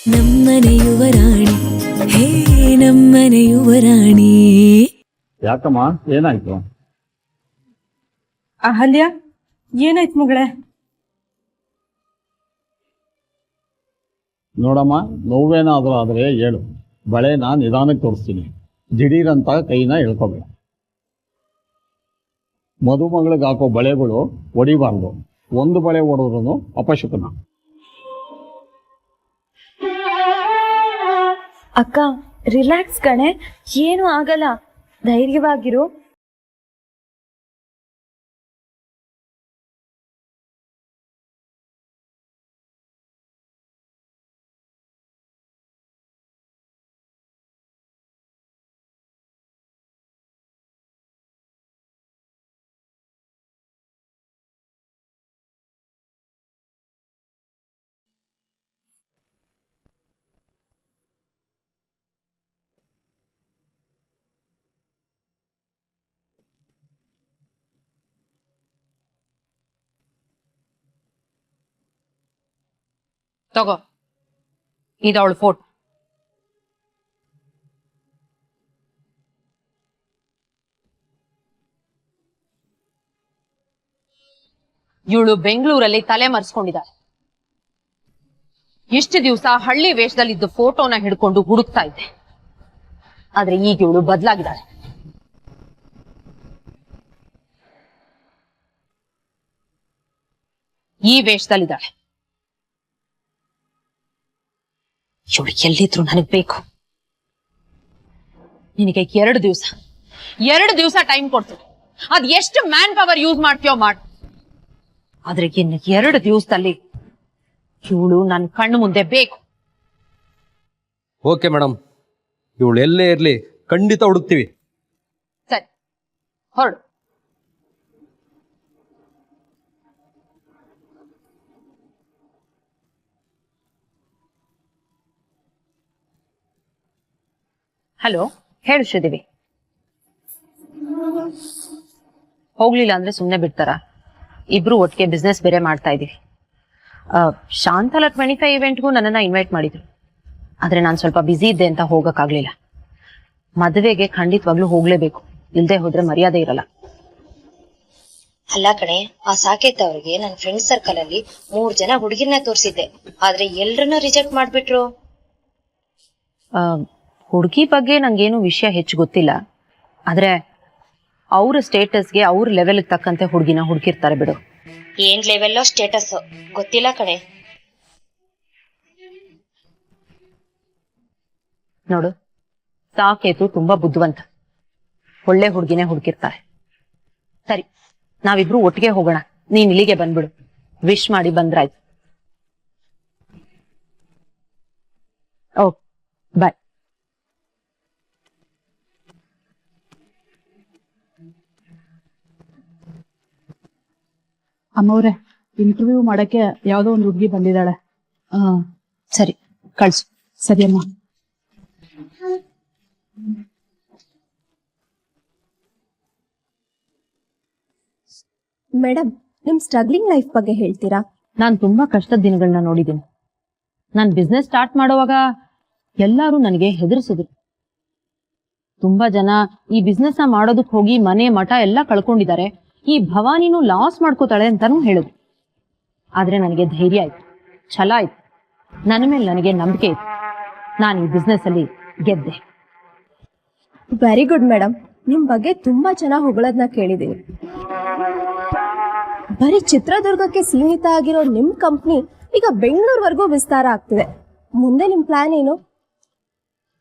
ನಮ್ಮನೆ ಯುವರಾಣಿ, ಹೇ ನಮ್ಮನೆ ಯುವರಾಣಿ. ಯಾಕಮ್ಮ, ಏನಾಯ್ತು? ಅಹಲ್ಯ, ಏನಾಯ್ತು ಮಗಳೇ? ನೋಡಮ್ಮ, ನೋವೇನಾದ್ರೂ ಆದ್ರೆ ಹೇಳು, ಬಳೆನ ನಿಧಾನಕ್ಕೆ ತೋರಿಸ್ತೀನಿ. ದಿಢೀರಂತ ಕೈನ ಎಳ್ಕೋಬೇಡ. ಮದುಮಗಳಿಗೆ ಹಾಕೋ ಬಳೆಗಳು ಒಡಿಬಾರ್ದು. ಒಂದು ಬಳೆ ಹೊಡೆದ್ರೂ ಅಪಶಕುನ. ಅಕ್ಕ ರಿಲ್ಯಾಕ್ಸ್ ಕಣೆ, ಏನು ಆಗಲ್ಲ, ಧೈರ್ಯವಾಗಿರು. ತಗೋ, ಇದವಳು ಫೋಟೋ. ಇವಳು ಬೆಂಗಳೂರಲ್ಲಿ ತಲೆ ಮರೆಸ್ಕೊಂಡಿದ್ದಾಳೆ. ಇಷ್ಟು ದಿವಸ ಹಳ್ಳಿ ವೇಷದಲ್ಲಿದ್ದು ಫೋಟೋನ ಹಿಡ್ಕೊಂಡು ಹುಡುಕ್ತಾ ಇದ್ದೆ, ಆದ್ರೆ ಈಗ ಇವಳು ಬದಲಾಗಿದ್ದಾಳೆ. ಈ ವೇಷದಲ್ಲಿದ್ದಾಳೆ. ಇವಳು ಎಲ್ಲಿದ್ರು ನನಗ್ ಬೇಕು. ನಿನಗೆ 2 ದಿವಸ ಟೈಮ್ ಕೊಡ್ತೀನಿ. ಅದ್ ಎಷ್ಟು ಮ್ಯಾನ್ ಪವರ್ ಯೂಸ್ ಮಾಡ್ತೀಯೋ ಮಾಡು, ಆದ್ರೆ ಇನ್ನು 2 ದಿವಸದಲ್ಲಿ ಇವಳು ನನ್ನ ಕಣ್ಣು ಮುಂದೆ ಬೇಕು. ಓಕೆ ಮೇಡಮ್, ಇವಳು ಎಲ್ಲೇ ಇರ್ಲಿ ಖಂಡಿತ ಹುಡುಕ್ತೀವಿ. ಸರಿ, ಹೊರಡು. ಹಲೋ, ಹೇಳು ಶ್ರೀದೇವಿ. ಹೋಗ್ಲಿಲ್ಲ ಅಂದ್ರೆ ಸುಮ್ನೆ ಬಿಡ್ತಾರ? ಇಬ್ರು ಒಟ್ಟಿಗೆ ಬಿಸ್ನೆಸ್ ಬೇರೆ ಮಾಡ್ತಾ ಇದೀವಿ. ಶಾಂತಲ 25 ಇವೆಂಟ್ಗೂ ನನ್ನನ್ನ ಇನ್ವೈಟ್ ಮಾಡಿದ್ರು, ಆದ್ರೆ ನಾನು ಸ್ವಲ್ಪ ಬ್ಯುಸಿ ಇದ್ದೆ ಅಂತ ಹೋಗಕ್ಕಾಗ್ಲಿಲ್ಲ. ಮದುವೆಗೆ ಖಂಡಿತವಾಗ್ಲೂ ಹೋಗ್ಲೇಬೇಕು, ಇಲ್ದೆ ಹೋದ್ರೆ ಮರ್ಯಾದೆ ಇರಲ್ಲ. ಅಲ್ಲ ಕಣೆ, ಆ ಸಾಕೇತ್ ಅವ್ರಿಗೆ ನನ್ನ ಫ್ರೆಂಡ್ ಸರ್ಕಲ್ ಅಲ್ಲಿ 3 ಜನ ಹುಡುಗಿರ್ನ ತೋರಿಸಿದ್ದೆ, ಆದ್ರೆ ಎಲ್ರನ್ನೂ ರಿಜೆಕ್ಟ್ ಮಾಡ್ಬಿಟ್ರು. ಹುಡುಗಿ ಬಗ್ಗೆ ನಂಗೇನು ವಿಷಯ ಹೆಚ್ಚು ಗೊತ್ತಿಲ್ಲ, ಆದ್ರೆ ಅವ್ರ ಸ್ಟೇಟಸ್ಗೆ ಅವ್ರ ಲೆವೆಲ್ಗೆ ತಕ್ಕಂತೆ ಹುಡುಗಿನ ಹುಡುಕಿರ್ತಾರೆ ಬಿಡು. ಏನ್ ಲೆವೆಲ್ಲೋ ಸ್ಟೇಟಸ್ ಗೊತ್ತಿಲ್ಲ ಕಣೆ. ನೋಡು, ಸಾಕೇತು ತುಂಬಾ ಬುದ್ಧಿವಂತ, ಒಳ್ಳೆ ಹುಡುಗಿನೇ ಹುಡುಕಿರ್ತಾರೆ. ಸರಿ, ನಾವಿಬ್ರು ಒಟ್ಟಿಗೆ ಹೋಗೋಣ. ನೀನ್ ಇಲ್ಲಿಗೆ ಬಂದ್ಬಿಡು, ವಿಶ್ ಮಾಡಿ ಬಂದ್ರಾಯ್ತು. ಓಕೆ, ಬಾಯ್. ಅಮ್ಮವ್ರೆ, ಇಂಟರ್ವ್ಯೂ ಮಾಡಕ್ಕೆ ಯಾವ್ದೋ ಒಂದು ಹುಡುಗಿ ಬಂದಿದ್ದಾಳೆ. ಸರಿ, ಕಳ್ಸು. ಸರಿ ಅಮ್ಮ. ಮೇಡಮ್, ನಿಮ್ ಸ್ಟ್ರಗ್ಲಿಂಗ್ ಲೈಫ್ ಬಗ್ಗೆ ಹೇಳ್ತೀರಾ? ನಾನು ತುಂಬಾ ಕಷ್ಟದ ದಿನಗಳನ್ನ ನೋಡಿದ್ದೀನಿ. ನಾನು ಬಿಸ್ನೆಸ್ ಸ್ಟಾರ್ಟ್ ಮಾಡುವಾಗ ಎಲ್ಲರೂ ನನಗೆ ಹೆದರ್ಸಿದ್ರು. ತುಂಬಾ ಜನ ಈ ಬಿಸ್ನೆಸ್ ನ ಮಾಡೋದಕ್ಕೆ ಹೋಗಿ ಮನೆ ಮಠ ಎಲ್ಲ ಕಳ್ಕೊಂಡಿದ್ದಾರೆ, ಈ ಭವಾನಿನೂ ಲಾಸ್ ಮಾಡ್ಕೋತಾಳೆ ಅಂತಾನೂ ಹೇಳಿದ್ರು. ಆದ್ರೆ ನನಗೆ ಧೈರ್ಯ ಆಯ್ತು, ಛಲ ಆಯ್ತು, ನನ್ನ ಮೇಲೆ ನನಗೆ ನಂಬಿಕೆ ಇತ್ತು. ನಾನು ಈ ಬಿಸ್ನೆಸ್ ಅಲ್ಲಿ ಗೆದ್ದೆ. ವೆರಿ ಗುಡ್ ಮೇಡಮ್, ನಿಮ್ ಬಗ್ಗೆ ತುಂಬಾ ಚೆನ್ನಾಗಿ ಹೊಗಳೋದನ್ನ ಕೇಳಿದೀನಿ. ಬರೀ ಚಿತ್ರದುರ್ಗಕ್ಕೆ ಸೀಮಿತ ಆಗಿರೋ ನಿಮ್ ಕಂಪ್ನಿ ಈಗ ಬೆಂಗಳೂರುವರೆಗೂ ವಿಸ್ತಾರ ಆಗ್ತಿದೆ. ಮುಂದೆ ನಿಮ್ ಪ್ಲಾನ್ ಏನು?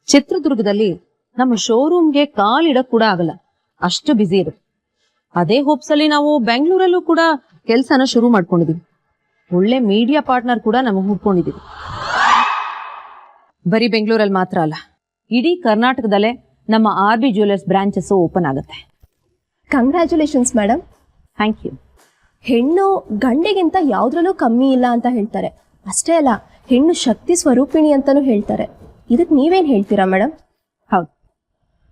ಚಿತ್ರದುರ್ಗದಲ್ಲಿ ನಮ್ಮ ಶೋರೂಮ್ಗೆ ಕಾಲಿಡಕ್ ಕೂಡ ಆಗಲ್ಲ, ಅಷ್ಟು ಬ್ಯುಸಿ ಇರುತ್ತೆ. ಅದೇ ಹೋಪ್ಸ್ ಅಲ್ಲಿ ನಾವು ಬೆಂಗಳೂರಲ್ಲೂ ಕೂಡ ಕೆಲಸನ ಶುರು ಮಾಡ್ಕೊಂಡಿದೀವಿ. ಒಳ್ಳೆ ಮೀಡಿಯಾ ಪಾರ್ಟ್ನರ್ ಕೂಡ ನಮಗೆ ಹುಡ್ಕೊಂಡಿದೀವಿ. ಬರೀ ಬೆಂಗಳೂರಲ್ಲಿ ಮಾತ್ರ ಅಲ್ಲ, ಇಡೀ ಕರ್ನಾಟಕದಲ್ಲೇ ನಮ್ಮ RB ಜ್ಯುವೆಲರ್ಸ್ ಬ್ರಾಂಚಸ್ ಓಪನ್ ಆಗುತ್ತೆ. Congratulations madam. Thank you. ಹೆಣ್ಣು ಗಂಡಿಗಿಂತ ಯಾವ್ದ್ರಲ್ಲೂ ಕಮ್ಮಿ ಇಲ್ಲ ಅಂತ ಹೇಳ್ತಾರೆ. ಅಷ್ಟೇ ಅಲ್ಲ, ಹೆಣ್ಣು ಶಕ್ತಿ ಸ್ವರೂಪಿಣಿ ಅಂತಾನೂ ಹೇಳ್ತಾರೆ. ಇದಕ್ಕೆ ನೀವೇನ್ ಹೇಳ್ತೀರಾ ಮೇಡಮ್? ಹೌದು,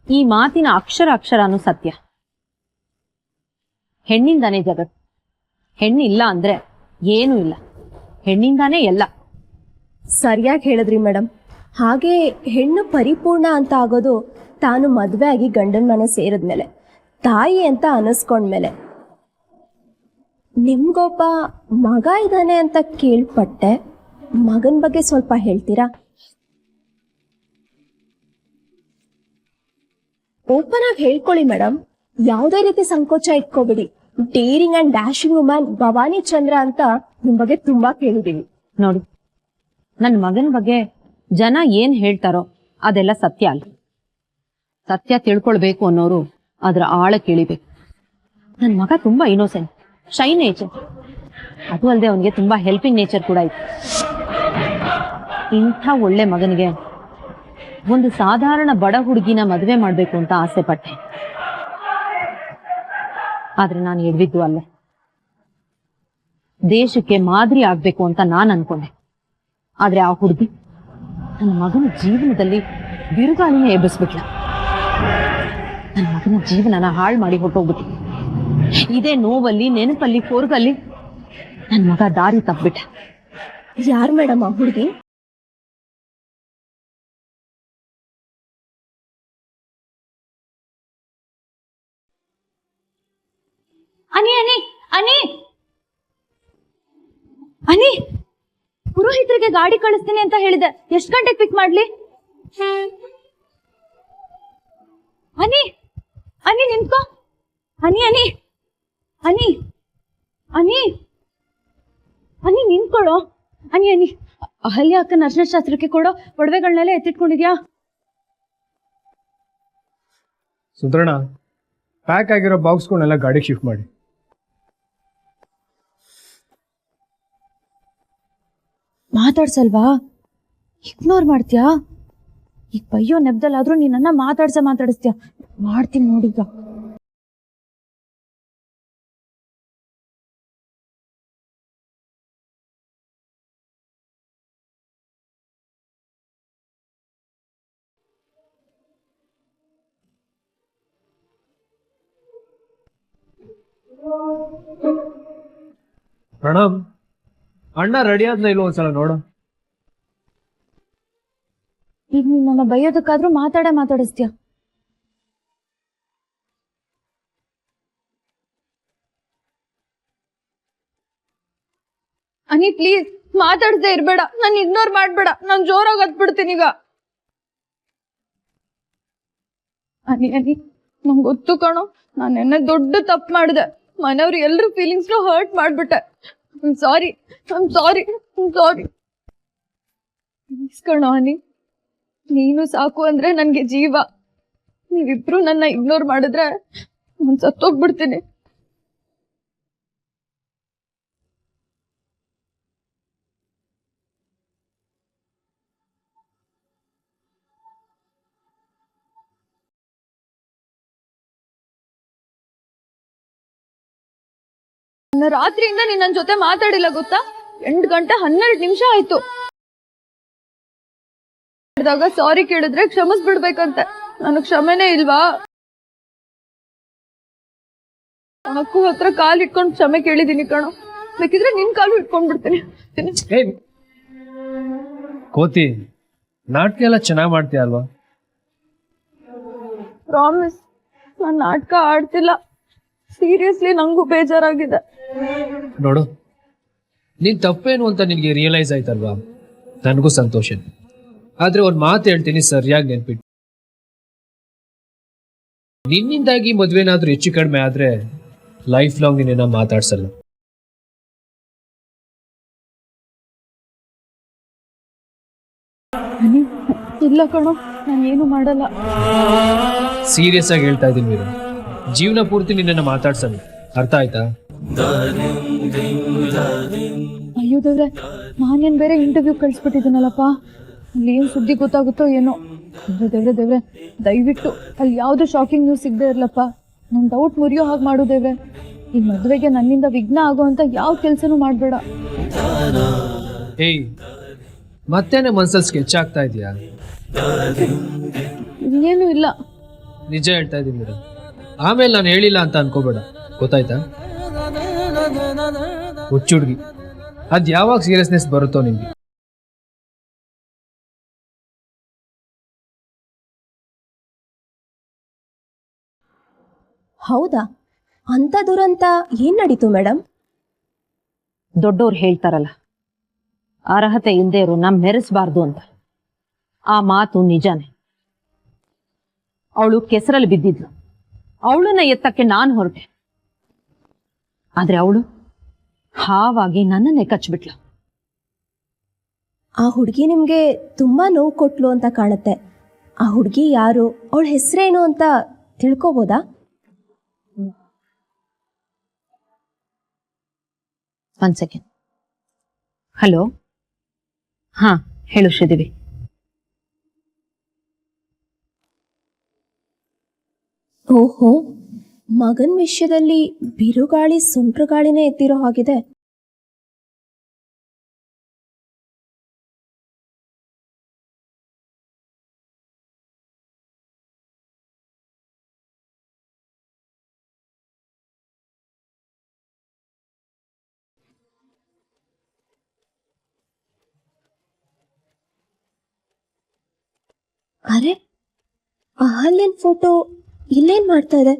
ಈ ಮಾತಿನ ಅಕ್ಷರಾನು ಸತ್ಯ. ಹೆಣ್ಣಿಂದಾನೇ ಜಗತ್ತು, ಹೆಣ್ಣಿಲ್ಲ ಅಂದ್ರೆ ಏನೂ ಇಲ್ಲ, ಹೆಣ್ಣಿಂದಾನೇ ಎಲ್ಲ. ಸರಿಯಾಗಿ ಹೇಳಿದ್ರಿ ಮೇಡಮ್. ಹಾಗೆ ಹೆಣ್ಣು ಪರಿಪೂರ್ಣ ಅಂತ ಆಗೋದು ತಾನು ಮದುವೆ ಆಗಿ ಗಂಡನ ಮನೆ ಸೇರಿದ್ಮೇಲೆ, ತಾಯಿ ಅಂತ ಅನ್ನಿಸ್ಕೊಂಡ್ಮೇಲೆ. ನಿಮ್ಗೊಬ್ಬ ಮಗ ಇದ್ದಾನೆ ಅಂತ ಕೇಳ್ಪಟ್ಟೆ, ಮಗನ ಬಗ್ಗೆ ಸ್ವಲ್ಪ ಹೇಳ್ತೀರಾ? ಓಪನ್ ಆಗಿ ಹೇಳ್ಕೊಳ್ಳಿ ಮೇಡಮ್, ಯಾವುದೇ ರೀತಿ ಸಂಕೋಚ ಇಟ್ಕೋಬಿಡಿ. Daring and dashing woman Bhavani Chandra ಅಂತ ನಿಮ್ ಬಗ್ಗೆ ತುಂಬಾ ಕೇಳಿದೀವಿ. ನೋಡಿ, ನನ್ನ ಮಗನ ಬಗ್ಗೆ ಜನ ಏನ್ ಹೇಳ್ತಾರೋ ಅದೆಲ್ಲ ಸತ್ಯ ಅಲ್ಲ. ಸತ್ಯ ತಿಳ್ಕೊಳ್ಬೇಕು ಅನ್ನೋರು ಅದ್ರ ಆಳ ಕೇಳಿಬೇಕು. ನನ್ನ ಮಗ ತುಂಬಾ ಇನ್ನೋಸೆಂಟ್, ಶೈ ನೇಚರ್. ಅದು ಅಲ್ಲದೆ ಅವನಿಗೆ ತುಂಬಾ ಹೆಲ್ಪಿಂಗ್ ನೇಚರ್ ಕೂಡ ಇತ್ತು. ಇಂಥ ಒಳ್ಳೆ ಮಗನಿಗೆ ಒಂದು ಸಾಧಾರಣ ಬಡ ಹುಡುಗಿನ ಮದುವೆ ಮಾಡಬೇಕು ಅಂತ ಆಸೆ ಪಟ್ಟೆ. ಆದ್ರೆ ನಾನು ಎಡ್ವಿದ್ದು ಅಲ್ಲ, ದೇಶಕ್ಕೆ ಮಾದರಿ ಆಗ್ಬೇಕು ಅಂತ ನಾನು ಅನ್ಕೊಂಡೆ. ಆದ್ರೆ ಆ ಹುಡುಗಿ ನನ್ನ ಮಗನ ಜೀವನದಲ್ಲಿ ಬಿರುಗಾಳಿನ ಎಬ್ಬಿಸ್ಬಿಟ್ಲ. ನನ್ನ ಮಗನ ಜೀವನನ ಹಾಳು ಮಾಡಿ ಹೊಟ್ಟೋಗ್ಬಿಟ್ಟು, ಇದೇ ನೋವಲ್ಲಿ, ನೆನಪಲ್ಲಿ, ಕೋರ್ಗಲ್ಲಿ ನನ್ನ ಮಗ ದಾರಿ ತಪ್ಪಿಬಿಟ್ಟ. ಯಾರು ಮೇಡಮ್ ಆ ಹುಡುಗಿ? ಅನಿ ಅನಿ ಅನಿ ಅನಿ, ಪುರೋಹಿತರಿಗೆ ಗಾಡಿ ಕಳಿಸ್ತೀನಿ ಅಂತ ಹೇಳಿದೆ. ಎಷ್ಟು ಗಂಟೆಗೆ ಪಿಕ್ ಮಾಡ್ಲಿ? ಅನಿ ಅನಿ ನಿಂತ್ಕೋ. ಅನಿ ಅನಿ ಅನಿ ಅನಿ ಅನಿ ನಿಂತ್ಕೊಳ್ಳೋ. ಅನಿ ಅನಿ, ಅಹಲ್ಯ ಅಕ್ಕನ ಅರ್ಶನ ಶಾಸ್ತ್ರಕ್ಕೆ ಕೊಡೋ ಒಡವೆಗಳನ್ನೆಲ್ಲ ಎತ್ತಿಟ್ಕೊಂಡಿದ್ಯಾ? ಸುಂದರಣ್ಣ, ಪ್ಯಾಕ್ ಆಗಿರೋ ಬಾಕ್ಸ್ಗಳನ್ನೆಲ್ಲ ಗಾಡಿಗೆ ಶಿಫ್ಟ್ ಮಾಡಿ. ಮಾತಾಡ್ಸಲ್ವಾ? ಇಗ್ನೋರ್ ಮಾಡ್ತೀಯಾ? ಈಗ ಬಯ್ಯೋ ನೆಬ್ದಲ್ಲಾದ್ರೂ ನೀನನ್ನ ಮಾತಾಡಿಸ್ತೀಯ. ಮಾಡ್ತೀನಿ ನೋಡೀಗ. ಪ್ರಣಮ್, ಅಣ್ಣ ರೆಡಿ ಆದ್ನ ಇಲ್ಲ ಒಂದ್ಸಲ ನೋಡು. ಈಗ ನೀನ್ ನನ್ನ ಬೈಯೋದಕ್ಕಾದ್ರೂ ಮಾತಾಡಿಸ್ತೀಯ. ಅನಿ ಪ್ಲೀಸ್ ಮಾತಾಡ್ದೇ ಇರ್ಬೇಡ, ನಾನು ಇಗ್ನೋರ್ ಮಾಡ್ಬೇಡ, ನಾನು ಜೋರಾಗಿ ಹತ್ಬಿಡ್ತೀನಿ ಈಗ. ಅನಿ ಅನಿ, ನಂಗೆ ಗೊತ್ತು ಕಣೋ, ನಾನು ನೆನ್ನೆ ದೊಡ್ಡ ತಪ್ಪು ಮಾಡಿದೆ. ಮನೆಯವ್ರು ಎಲ್ಲರೂ ಫೀಲಿಂಗ್ಸ್ನ ಹರ್ಟ್ ಮಾಡ್ಬಿಟ್ಟೆ. ಸಾರಿ ಪ್ಲೀಸ್ ಕಣೋ ಅನಿ, ನೀನು ಸಾಕು ಅಂದ್ರೆ ನನ್ಗೆ ಜೀವ. ನೀವಿಬ್ರು ನನ್ನ ಇಗ್ನೋರ್ ಮಾಡಿದ್ರೆ ನಾನು ಸತ್ತೋಗ್ಬಿಡ್ತೀನಿ. ರಾತ್ರಿಯಿಂದ ನೀನ್ ನನ್ನ ಜೊತೆ ಮಾತಾಡಿಲ್ಲ ಗೊತ್ತಾ? 8 ಗಂಟೆ 12 ನಿಮಿಷ ಆಯ್ತು. ಸಾರಿ ಕೇಳಿದ್ರೆ ಕ್ಷಮಿಸ್ಬಿಡ್ಬೇಕಂತೆ. ನನಗ್ ಕ್ಷಮೆನೇ ಇಲ್ವಾ? ಅಕ್ಕೂ ಹತ್ರ ಕಾಲ್ ಇಟ್ಕೊಂಡು ಕ್ಷಮೆ ಕೇಳಿದೀನಿ ಕಣೋ. ಬೇಕಿದ್ರೆ ನಿನ್ ಕಾಲು ಇಟ್ಕೊಂಡ್ಬಿಡ್ತೀನಿ. ಕೋತಿ, ನಾಟಕ ಎಲ್ಲ ಚೆನ್ನಾಗಿ ಮಾಡ್ತೀಯ ಅಲ್ವಾ? ಪ್ರಾಮಿಸ್, ನಾನ್ ನಾಟಕ ಆಡ್ತಿಲ್ಲ. ಸೀರಿಯಸ್ಲಿ ನಂಗೂ ಬೇಜಾರಾಗಿದೆ. ನೋಡು, ನೀನ್ ತಪ್ಪೇನು ಅಂತ ನಿನ್ಗೆ ರಿಯಲೈಸ್ ಆಯ್ತಲ್ವಾ? ನನಗೂ ಸಂತೋಷ. ಆದ್ರೆ ಒಂದ್ ಮಾತು ಹೇಳ್ತೀನಿ, ಸರಿಯಾಗಿ ನೆನ್ಪಿಟ್ಟು. ನಿನ್ನಿಂದಾಗಿ ಮದ್ವೆನಾದ್ರೂ ಹೆಚ್ಚು ಕಡಿಮೆ ಆದ್ರೆ ಲೈಫ್ ಲಾಂಗ್ ನಿನ್ನ ಮಾತಾಡ್ಸಲ್ಲ. ಇಲ್ಲ ಕಣೋ, ನಾನು ಏನು ಮಾಡಲ್ಲ. ಸೀರಿಯಸ್ ಆಗಿ ಹೇಳ್ತಾ ಇದ್ದೀನಿ ಮೀರಾ, ಜೀವನ ಪೂರ್ತಿ ನಿನ್ನ ಮಾತಾಡ್ಸಲ್ಲ. ಅರ್ಥ ಆಯ್ತಾ? ಅಯ್ಯೋ ದೇವ್ರೆ, ನಾನೇನ್ ಬೇರೆ ಇಂಟರ್ವ್ಯೂ ಕಳ್ಸ್ಬಿಟ್ಟಿದ್ದೀನಲ್ಲಪ್ಪ. ಅಲ್ಲಿ ಏನ್ ಸುದ್ದಿ ಗೊತ್ತಾಗುತ್ತೋ ಏನೋ. ದೇವ್ರೆ ದಯವಿಟ್ಟು ಅಲ್ಲಿ ಯಾವ್ದು ಶಾಕಿಂಗ್ ನ್ಯೂಸ್ ಸಿಗದೆ ಇರ್ಲಪ್ಪ. ನನ್ ಡೌಟ್ ಮುರಿಯೋ ಹಾಗೆ ಮಾಡು ದೇವ್ರೆ. ಈ ಮದ್ವೆಗೆ ನನ್ನಿಂದ ವಿಘ್ನ ಆಗೋ ಅಂತ ಯಾವ ಕೆಲ್ಸನೂ ಮಾಡ್ಬೇಡ. ಏಯ್, ಮತ್ತೇನೆ ಮನ್ಸಲ್ಲಿ ಸ್ಕೆಚ್ ಆಗ್ತಾ ಇದೆಯಾ? ಏನು ಇಲ್ಲ. ನಿಜ ಹೇಳ್ತಾ ಇದ್ದೀನಿ ಮೀರಾ. ಆಮೇಲೆ ನಾನು ಹೇಳಿಲ್ಲ ಅಂತ ಅನ್ಕೋಬೇಡ, ಗೊತ್ತಾಯ್ತಾ? ಹುಚ್ಚುಡ್ಗಿ, ಅದ್ ಯಾವಾಗ ಸೀರಿಯಸ್ನೆಸ್ ಬರುತ್ತೋ ನಿಮ್ಗೆ. ಹೌದಾ? ಅಂಥ ದುರಂತ ಏನು ನಡೀತು ಮೇಡಮ್? ದೊಡ್ಡೋರು ಹೇಳ್ತಾರಲ್ಲ, ಅರ್ಹತೆ ಇಲ್ಲದೆ ಇರೋ ನಮ್ ಮೆರೆಸ್ಬಾರ್ದು ಅಂತ. ಆ ಮಾತು ನಿಜಾನೇ. ಅವಳು ಕೆಸರಲ್ಲಿ ಬಿದ್ದಿದ್ಲು. ಅವಳನ್ನ ಎತ್ತಕ್ಕೆ ನಾನು ಹೊರಟೆ. ಆದ್ರೆ ಅವಳು ಹಾವಾಗಿ ನನ್ನನ್ನೇ ಕಚ್ಬಿಟ್ಲು. ಆ ಹುಡುಗಿ ನಿಮಗೆ ತುಂಬ ನೋವು ಕೊಟ್ಲು ಅಂತ ಕಾಣುತ್ತೆ. ಆ ಹುಡುಗಿ ಯಾರು, ಅವಳ ಹೆಸರೇನು ಅಂತ ತಿಳ್ಕೊಬೋದಾ? ಒಂದ್ ಸೆಕೆಂಡ್. ಹಲೋ, ಹಾ ಹೇಳು ಶ್ರೀದೇವಿ. ಓಹೋ, ಮಗನ ವಿಷಯದಲ್ಲಿ ಬಿರುಗಾಳಿ ಸುಂಟ್ರಗಾಳಿನೇ ಎತ್ತಿರೋ ಹಾಗಿದೆ. ಅರೆ, ಅಹಲ್ಯನ್ ಫೋಟೋ ಇಲ್ಲೇನ್ ಮಾಡ್ತಾ ಇದೆ?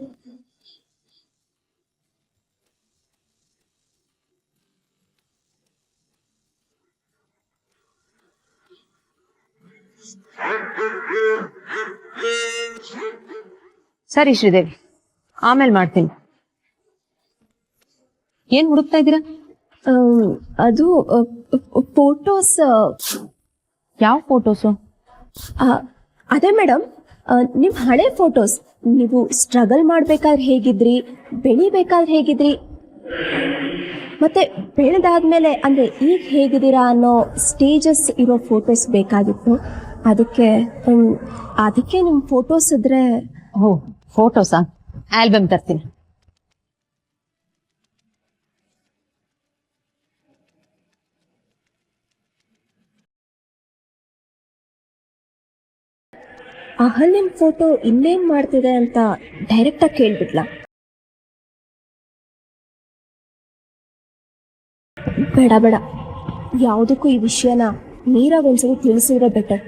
ಸರಿ ಶ್ರೀದೇವಿ, ಆಮೇಲೆ ಮಾಡ್ತೀನಿ. ಏನ್ ಹುಡುಕ್ತಾ ಇದ್ದೀರಾ? ಅದು ಫೋಟೋಸ್. ಯಾವ ಫೋಟೋಸು? ಅದೇ ಮೇಡಮ್, ನಿಮ್ಮ ಹಳೆ ಫೋಟೋಸ್. ನೀವು ಸ್ಟ್ರಗಲ್ ಮಾಡ್ಬೇಕಾದ್ರೆ ಹೇಗಿದ್ರಿ, ಬೆಳಿಬೇಕಾದ್ರೆ ಹೇಗಿದ್ರಿ, ಮತ್ತೆ ಬೆಳೆದಾದ್ಮೇಲೆ ಅಂದರೆ ಈಗ ಹೇಗಿದ್ದೀರಾ ಅನ್ನೋ ಸ್ಟೇಜಸ್ ಇರೋ ಫೋಟೋಸ್ ಬೇಕಾಗಿತ್ತು. ಅದಕ್ಕೆ ನಿಮ್ಮ ಫೋಟೋಸ್ ಇದ್ರೆ. ಓ, ಫೋಟೋಸಾ? ಆಲ್ಬಮ್ ತರ್ತೀನಿ. ಅಹಲ್ಯನ್ ಫೋಟೋ ಇಲ್ಲೇನ್ ಮಾಡ್ತಿದೆ ಅಂತ ಡೈರೆಕ್ಟಾಗಿ ಕೇಳ್ಬಿಟ್ಲ. ಬೇಡ ಯಾವುದಕ್ಕೂ ಈ ವಿಷಯನ ನೀರಾಗ ಒಂದ್ಸರಿ ತಿಳಿಸಿದ್ರೆ ಬೆಟರ್.